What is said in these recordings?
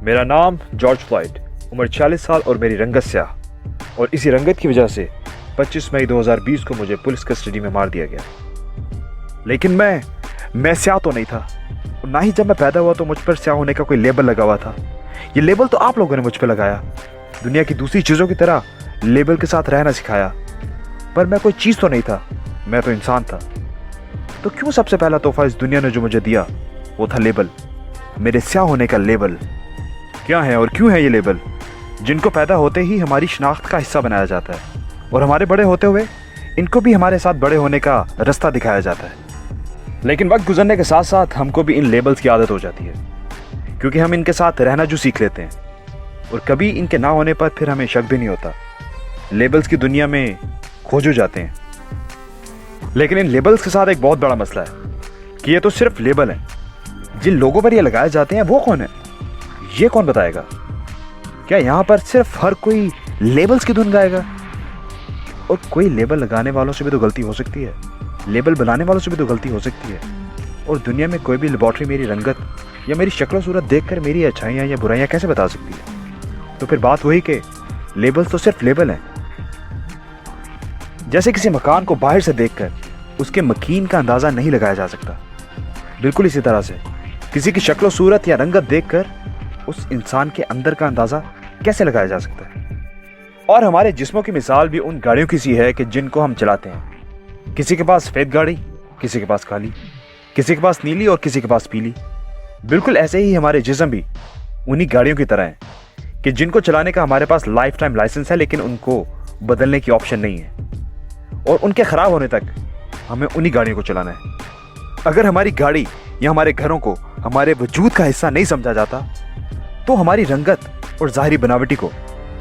मेरा नाम George Floyd, उम्र 40 साल और मेरी रंगत स्याह। और इसी रंगत की वजह से 25 मई 2020 को मुझे पुलिस कस्टडी में मार दिया गया। लेकिन मैं स्याह तो नहीं था, और ना ही जब मैं पैदा हुआ तो मुझ पर स्याह होने का कोई लेबल लगा हुआ था। ये लेबल तो आप लोगों ने मुझ पर लगाया, दुनिया की दूसरी चीज़ों की तरह लेबल के साथ रहना सिखाया। पर मैं कोई चीज़ तो नहीं था, मैं तो इंसान था। तो क्यों सबसे पहला तोहफा इस दुनिया ने जो मुझे दिया वो था लेबल, मेरे स्याह होने का लेबल। क्या है और क्यों है ये लेबल, जिनको पैदा होते ही हमारी शनाख्त का हिस्सा बनाया जाता है, और हमारे बड़े होते हुए इनको भी हमारे साथ बड़े होने का रास्ता दिखाया जाता है। लेकिन वक्त गुजरने के साथ साथ हमको भी इन लेबल्स की आदत हो जाती है, क्योंकि हम इनके साथ रहना जो सीख लेते हैं, और कभी इनके ना होने पर फिर हमें शक भी नहीं होता। लेबल्स की दुनिया में खोज हो जाते हैं। लेकिन इन लेबल्स के साथ एक बहुत बड़ा मसला है कि ये तो सिर्फ लेबल हैं। जिन लोगों पर ये लगाए जाते हैं वो कौन है, ये कौन बताएगा? क्या यहाँ पर सिर्फ हर कोई लेबल्स की धुन गाएगा? और कोई लेबल लगाने वालों से भी तो गलती हो सकती है, लेबल बनाने वालों से भी तो गलती हो सकती है। और दुनिया में कोई भी लेबॉर्ट्री मेरी रंगत या मेरी शक्ल सूरत देखकर मेरी अच्छाइयाँ या बुराइयाँ कैसे बता सकती है? तो फिर बात वही कि लेबल्स तो सिर्फ लेबल हैं। जैसे किसी मकान को बाहर से देखकर उसके मकीन का अंदाज़ा नहीं लगाया जा सकता, बिल्कुल इसी तरह से किसी की शक्ल सूरत या रंगत देखकर उस इंसान के अंदर का अंदाज़ा कैसे लगाया जा सकता है। और हमारे जिस्मों की मिसाल भी उन गाड़ियों की सी है कि जिनको हम चलाते हैं। किसी के पास सफ़ेद गाड़ी, किसी के पास काली, किसी के पास नीली और किसी के पास पीली। बिल्कुल ऐसे ही हमारे जिस्म भी उन्हीं गाड़ियों की तरह हैं कि जिनको चलाने का हमारे पास लाइफ टाइम लाइसेंस है, लेकिन उनको बदलने की ऑप्शन नहीं है, और उनके ख़राब होने तक हमें उन्हीं गाड़ियों को चलाना है। अगर हमारी गाड़ी या हमारे घरों को हमारे वजूद का हिस्सा नहीं समझा जाता, तो हमारी रंगत और ज़ाहिरी बनावटी को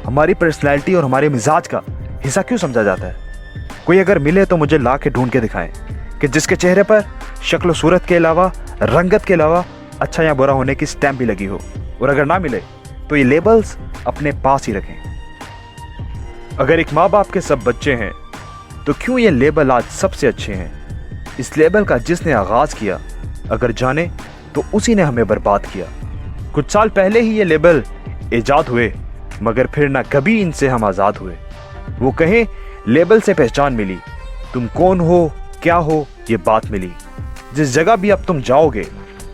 हमारी पर्सनैलिटी और हमारे मिजाज का हिस्सा क्यों समझा जाता है? कोई अगर मिले तो मुझे ला के ढूंढ के दिखाएं कि जिसके चेहरे पर शक्ल सूरत के अलावा, रंगत के अलावा अच्छा या बुरा होने की स्टैम्प भी लगी हो। और अगर ना मिले तो ये लेबल्स अपने पास ही रखें। अगर एक माँ बाप के सब बच्चे हैं तो क्यों ये लेबल आज सबसे अच्छे हैं? इस लेबल का जिसने आगाज़ किया, अगर जाने तो उसी ने हमें बर्बाद किया। कुछ साल पहले ही ये लेबल ईजाद हुए, मगर फिर ना कभी इनसे हम आज़ाद हुए। वो कहें लेबल से पहचान मिली, तुम कौन हो, क्या हो, ये बात मिली। जिस जगह भी अब तुम जाओगे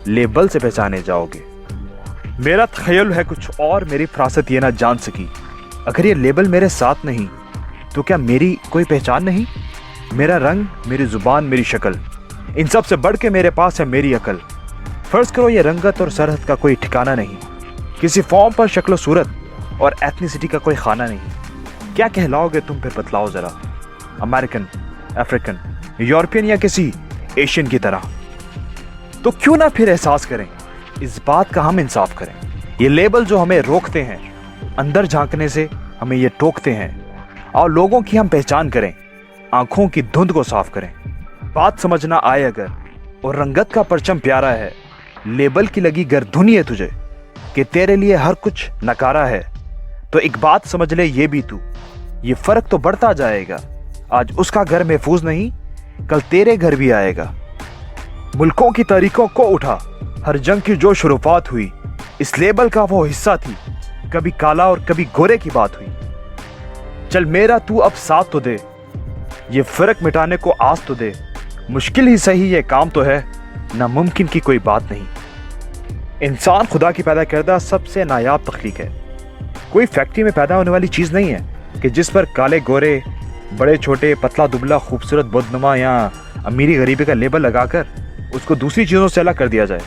लेबल से पहचाने जाओगे। मेरा ख्याल है कुछ और मेरी फरासत ये ना जान सकी। अगर ये लेबल मेरे साथ नहीं तो क्या मेरी कोई पहचान नहीं? मेरा रंग, मेरी ज़ुबान, मेरी शक्ल, इन सब से बढ़ के मेरे पास है मेरी अकल। फ़र्ज़ करो ये रंगत और सरहद का कोई ठिकाना नहीं, किसी फॉर्म पर शक्ल सूरत और एथनिसिटी का कोई खाना नहीं। क्या कहलाओगे तुम फिर बतलाओ ज़रा, अमेरिकन, अफ्रीकन, यूरोपियन या किसी एशियन की तरह? तो क्यों ना फिर एहसास करें, इस बात का हम इंसाफ करें। ये लेबल जो हमें रोकते हैं, अंदर झांकने से हमें ये टोकते हैं, और लोगों की हम पहचान करें, आंखों की धुंध को साफ करें। बात समझना आए अगर, और रंगत का परचम प्यारा है, लेबल की लगी गर्दुनी है तुझे कि तेरे लिए हर कुछ नकारा है, तो एक बात समझ ले ये भी तू, ये फर्क तो बढ़ता जाएगा। आज उसका घर महफूज नहीं, कल तेरे घर भी आएगा। मुल्कों की तारीखों को उठा, हर जंग की जो शुरुआत हुई, इस लेबल का वो हिस्सा थी। कभी काला और कभी गोरे की बात हुई। चल मेरा तू अब साथ तो दे, ये फर्क मिटाने को आस तो दे। मुश्किल ही सही ये काम तो है, नामुमकिन की कोई बात नहीं। इंसान खुदा की पैदा करदा सबसे नायाब तख्लीक है। कोई फैक्ट्री में पैदा होने वाली चीज़ नहीं है कि जिस पर काले गोरे, बड़े छोटे, पतला दुबला, खूबसूरत बदनुमा या अमीरी गरीबी का लेबल लगाकर उसको दूसरी चीज़ों से अलग कर दिया जाए।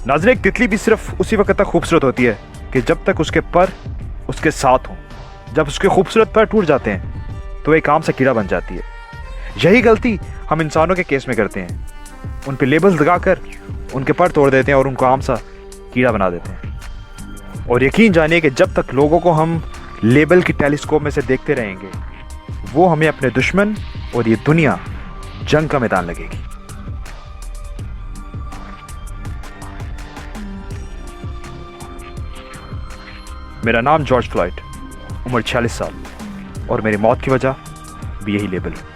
नाज़रीन, एक तितली भी सिर्फ उसी वक्त तक खूबसूरत होती है कि जब तक उसके पर उसके साथ हों। जब उसके खूबसूरत पर टूट जाते हैं तो एक आम सा कीड़ा बन जाती है। यही गलती हम इंसानों के केस में करते हैं, उन पे लेबल्स लगाकर उनके पर तोड़ देते हैं और उनको आम सा कीड़ा बना देते हैं। और यकीन जानिए कि जब तक लोगों को हम लेबल की टेलीस्कोप में से देखते रहेंगे, वो हमें अपने दुश्मन और ये दुनिया जंग का मैदान लगेगी। मेरा नाम जॉर्ज फ्लॉयड, उम्र 46 साल, और मेरी मौत की वजह भी यही लेबल है।